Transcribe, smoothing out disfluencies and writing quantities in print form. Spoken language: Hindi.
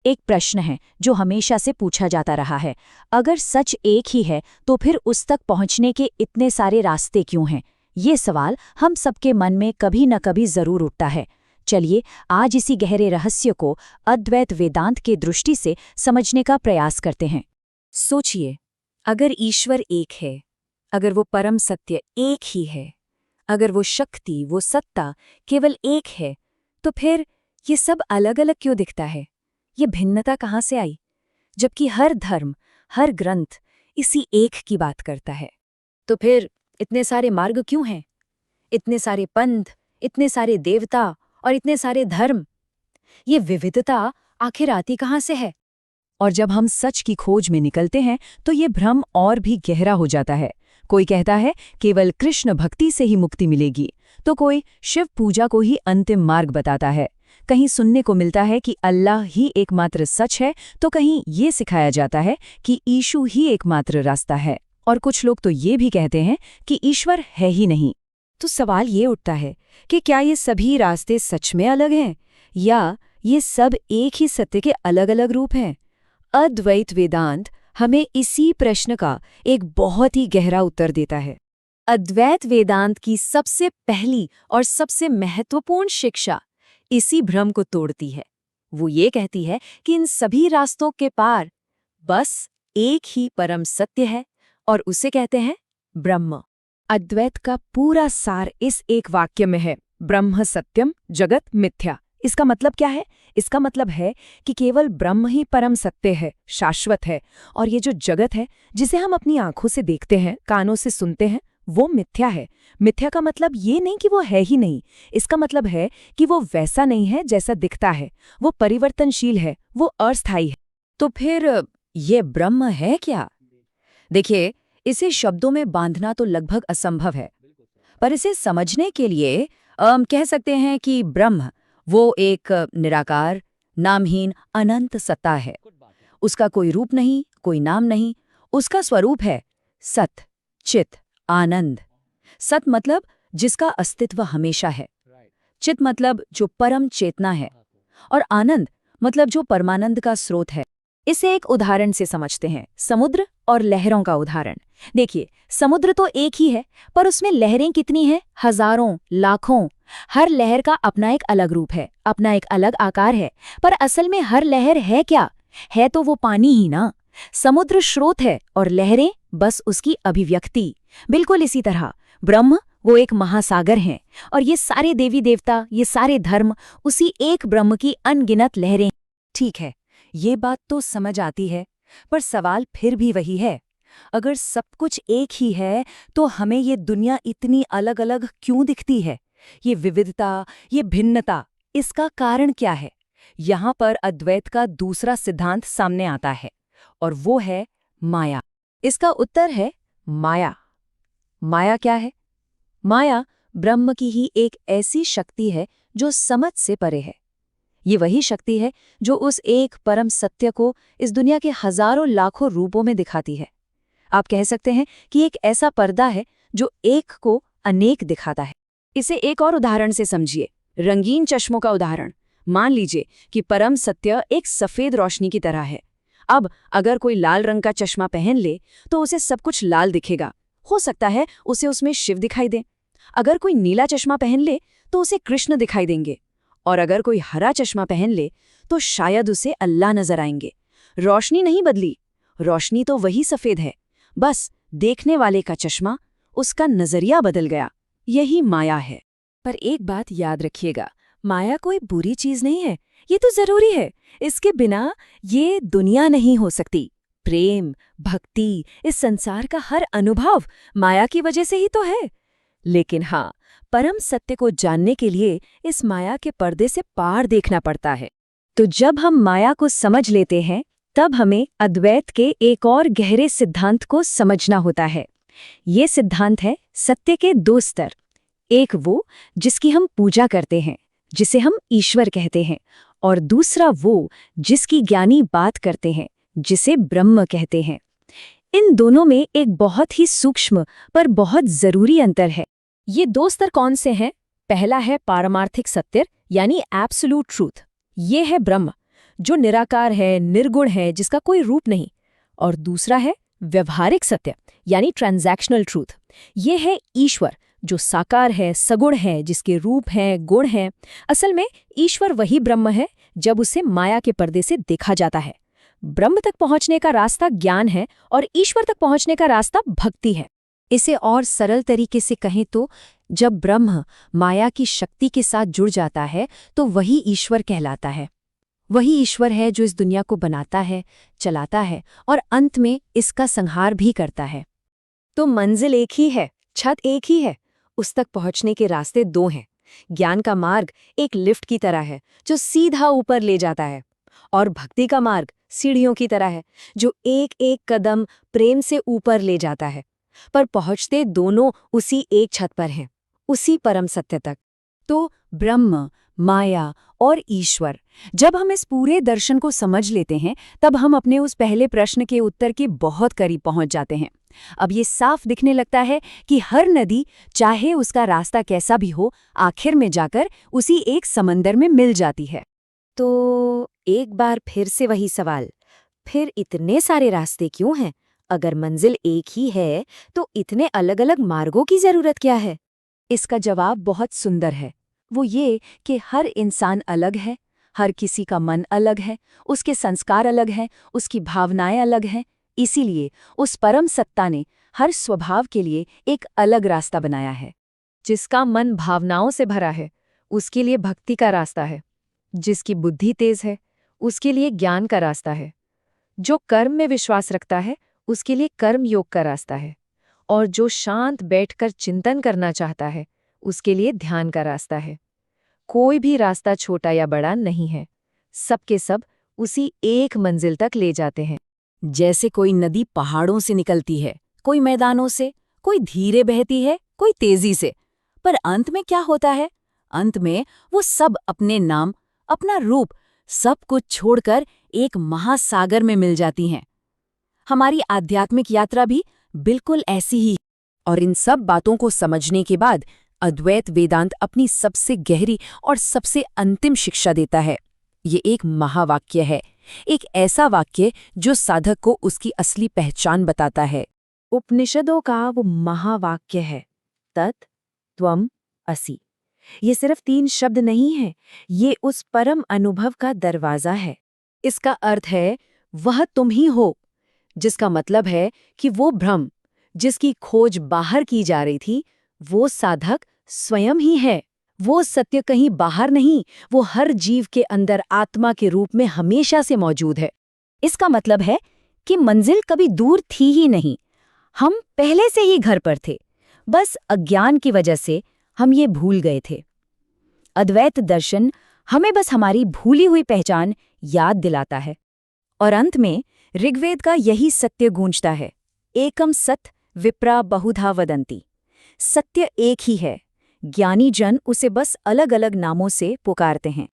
एक प्रश्न है जो हमेशा से पूछा जाता रहा है। अगर सच एक ही है तो फिर उस तक पहुंचने के इतने सारे रास्ते क्यों हैं? ये सवाल हम सबके मन में कभी न कभी जरूर उठता है। चलिए आज इसी गहरे रहस्य को अद्वैत वेदांत के दृष्टि से समझने का प्रयास करते हैं। सोचिए, अगर ईश्वर एक है, अगर वो परम सत्य एक ही है, अगर वो शक्ति, वो सत्ता केवल एक है, तो फिर ये सब अलग अलग क्यों दिखता है? ये भिन्नता कहाँ से आई, जबकि हर धर्म, हर ग्रंथ इसी एक की बात करता है? तो फिर इतने सारे मार्ग क्यों हैं? इतने सारे पंथ, इतने सारे देवता और इतने सारे धर्म? ये विविधता आखिर आती कहाँ से है? और जब हम सच की खोज में निकलते हैं तो ये भ्रम और भी गहरा हो जाता है। कोई कहता है केवल कृष्ण भक्ति से ही मुक्ति मिलेगी, तो कोई शिव पूजा को ही अंतिम मार्ग बताता है। कहीं सुनने को मिलता है कि अल्लाह ही एकमात्र सच है, तो कहीं ये सिखाया जाता है कि यीशु ही एकमात्र रास्ता है। और कुछ लोग तो ये भी कहते हैं कि ईश्वर है ही नहीं। तो सवाल ये उठता है कि क्या ये सभी रास्ते सच में अलग हैं, या ये सब एक ही सत्य के अलग अलग रूप हैं? अद्वैत वेदांत हमें इसी प्रश्न का एक बहुत ही गहरा उत्तर देता है। अद्वैत वेदांत की सबसे पहली और सबसे महत्वपूर्ण शिक्षा इसी भ्रम को तोड़ती है। वो ये कहती है कि इन सभी रास्तों के पार बस एक ही परम सत्य है, और उसे कहते हैं ब्रह्म। अद्वैत का पूरा सार इस एक वाक्य में है, ब्रह्म सत्यम जगत मिथ्या। इसका मतलब क्या है? इसका मतलब है कि केवल ब्रह्म ही परम सत्य है, शाश्वत है, और ये जो जगत है जिसे हम अपनी आंखों से देखते हैं, कानों से सुनते हैं, वो मिथ्या है। मिथ्या का मतलब ये नहीं कि वो है ही नहीं, इसका मतलब है कि वो वैसा नहीं है जैसा दिखता है, वो परिवर्तनशील है, वो अस्थायी है। तो फिर ये ब्रह्म है क्या? देखिए, इसे शब्दों में बांधना तो लगभग असंभव है, पर इसे समझने के लिए कह सकते हैं कि ब्रह्म वो एक निराकार, नामहीन, अनंत सत्ता है। उसका कोई रूप नहीं, कोई नाम नहीं। उसका स्वरूप है सत, चित, आनंद। सत मतलब जिसका अस्तित्व हमेशा है, चित मतलब जो परम चेतना है, और आनंद मतलब जो परमानंद का स्रोत है। इसे एक उदाहरण से समझते हैं, समुद्र और लहरों का उदाहरण। देखिए, समुद्र तो एक ही है, पर उसमें लहरें कितनी हैं? हजारों, लाखों। हर लहर का अपना एक अलग रूप है, अपना एक अलग आकार है, पर असल में हर लहर है क्या? है तो वो पानी ही ना। समुद्र स्रोत है और लहरें बस उसकी अभिव्यक्ति। बिल्कुल इसी तरह ब्रह्म वो एक महासागर हैं, और ये सारे देवी देवता, ये सारे धर्म उसी एक ब्रह्म की अनगिनत लहरें। ठीक है, ये बात तो समझ आती है, पर सवाल फिर भी वही है। अगर सब कुछ एक ही है तो हमें ये दुनिया इतनी अलग अलग क्यों दिखती है? ये विविधता, ये भिन्नता, इसका कारण क्या है? यहाँ पर अद्वैत का दूसरा सिद्धांत सामने आता है, और वो है माया। इसका उत्तर है माया। माया क्या है? माया ब्रह्म की ही एक ऐसी शक्ति है जो समझ से परे है। ये वही शक्ति है जो उस एक परम सत्य को इस दुनिया के हजारों लाखों रूपों में दिखाती है। आप कह सकते हैं कि एक ऐसा पर्दा है जो एक को अनेक दिखाता है। इसे एक और उदाहरण से समझिए, रंगीन चश्मों का उदाहरण। मान लीजिए कि परम सत्य एक सफेद रोशनी की तरह है। अब अगर कोई लाल रंग का चश्मा पहन ले तो उसे सब कुछ लाल दिखेगा। हो सकता है उसे उसमें शिव दिखाई दे। अगर कोई नीला चश्मा पहन ले तो उसे कृष्ण दिखाई देंगे, और अगर कोई हरा चश्मा पहन ले तो शायद उसे अल्लाह नजर आएंगे। रोशनी नहीं बदली, रोशनी तो वही सफेद है, बस देखने वाले का चश्मा, उसका नजरिया बदल गया। यही माया है। पर एक बात याद रखिएगा, माया कोई बुरी चीज नहीं है, ये तो जरूरी है। इसके बिना ये दुनिया नहीं हो सकती। प्रेम, भक्ति, इस संसार का हर अनुभव माया की वजह से ही तो है। लेकिन हाँ, परम सत्य को जानने के लिए इस माया के पर्दे से पार देखना पड़ता है। तो जब हम माया को समझ लेते हैं, तब हमें अद्वैत के एक और गहरे सिद्धांत को समझना होता है। ये सिद्धांत है सत्य के दो स्तर। एक वो जिसकी हम पूजा करते हैं, जिसे हम ईश्वर कहते हैं, और दूसरा वो जिसकी ज्ञानी बात करते हैं, जिसे ब्रह्म कहते हैं। इन दोनों में एक बहुत ही सूक्ष्म पर बहुत जरूरी अंतर है। ये दो स्तर कौन से हैं? पहला है पारमार्थिक सत्य, यानी एब्सोल्यूट ट्रूथ। ये है ब्रह्म, जो निराकार है, निर्गुण है, जिसका कोई रूप नहीं। और दूसरा है व्यवहारिक सत्य, यानी ट्रांजैक्शनल ट्रूथ। ये है ईश्वर, जो साकार है, सगुण है, जिसके रूप हैं, गुण हैं। असल में ईश्वर वही ब्रह्म है जब उसे माया के पर्दे से देखा जाता है। ब्रह्म तक पहुंचने का रास्ता ज्ञान है और ईश्वर तक पहुंचने का रास्ता भक्ति है। इसे और सरल तरीके से कहें तो जब ब्रह्म माया की शक्ति के साथ जुड़ जाता है तो वही ईश्वर कहलाता है। वही ईश्वर है जो इस दुनिया को बनाता है, चलाता है और अंत में इसका संहार भी करता है। तो मंजिल एक ही है, छत एक ही है, उस तक पहुंचने के रास्ते दो हैं। ज्ञान का मार्ग एक लिफ्ट की तरह है जो सीधा ऊपर ले जाता है, और भक्ति का मार्ग सीढ़ियों की तरह है जो एक एक कदम प्रेम से ऊपर ले जाता है। पर पहुंचते दोनों उसी एक छत पर हैं, उसी परम सत्य तक। तो ब्रह्म, माया और ईश्वर, जब हम इस पूरे दर्शन को समझ लेते हैं तब हम अपने उस पहले प्रश्न के उत्तर के बहुत करीब पहुंच जाते हैं। अब ये साफ दिखने लगता है कि हर नदी, चाहे उसका रास्ता कैसा भी हो, आखिर में जाकर उसी एक समंदर में मिल जाती है। तो एक बार फिर से वही सवाल, फिर इतने सारे रास्ते क्यों हैं? अगर मंजिल एक ही है तो इतने अलग अलग मार्गों की जरूरत क्या है? इसका जवाब बहुत सुंदर है। वो ये कि हर इंसान अलग है, हर किसी का मन अलग है, उसके संस्कार अलग हैं, उसकी भावनाएं अलग हैं। इसीलिए उस परम सत्ता ने हर स्वभाव के लिए एक अलग रास्ता बनाया है। जिसका मन भावनाओं से भरा है उसके लिए भक्ति का रास्ता है, जिसकी बुद्धि तेज है उसके लिए ज्ञान का रास्ता है, जो कर्म में विश्वास रखता है उसके लिए कर्म योग का रास्ता है, और जो शांत बैठकर चिंतन करना चाहता है उसके लिए ध्यान का रास्ता है। कोई भी रास्ता छोटा या बड़ा नहीं है, सबके सब उसी एक मंजिल तक ले जाते हैं। जैसे कोई नदी पहाड़ों से निकलती है, कोई मैदानों से, कोई धीरे बहती है, कोई तेजी से, पर अंत में क्या होता है? अंत में वो सब अपने नाम, अपना रूप, सब कुछ छोड़कर एक महासागर में मिल जाती हैं। हमारी आध्यात्मिक यात्रा भी बिल्कुल ऐसी ही। और इन सब बातों को समझने के बाद अद्वैत वेदांत अपनी सबसे गहरी और सबसे अंतिम शिक्षा देता है। ये एक महावाक्य है, एक ऐसा वाक्य जो साधक को उसकी असली पहचान बताता है। उपनिषदों का वो महावाक्य है, तत् त्वम असि। ये सिर्फ 3 शब्द नहीं है, ये उस परम अनुभव का दरवाजा है। इसका अर्थ है वह तुम ही हो, जिसका मतलब है कि वो ब्रह्म जिसकी खोज बाहर की जा रही थी, वो साधक स्वयं ही है। वो सत्य कहीं बाहर नहीं, वो हर जीव के अंदर आत्मा के रूप में हमेशा से मौजूद है। इसका मतलब है कि मंजिल कभी दूर थी ही नहीं, हम पहले से ही घर पर थे, बस अज्ञान की वजह से हम ये भूल गए थे। अद्वैत दर्शन हमें बस हमारी भूली हुई पहचान याद दिलाता है। और अंत में ऋग्वेद का यही सत्य गूंजता है, एकम सत् विप्रा बहुधा वदन्ति। सत्य एक ही है, ज्ञानी जन उसे बस अलग अलग नामों से पुकारते हैं।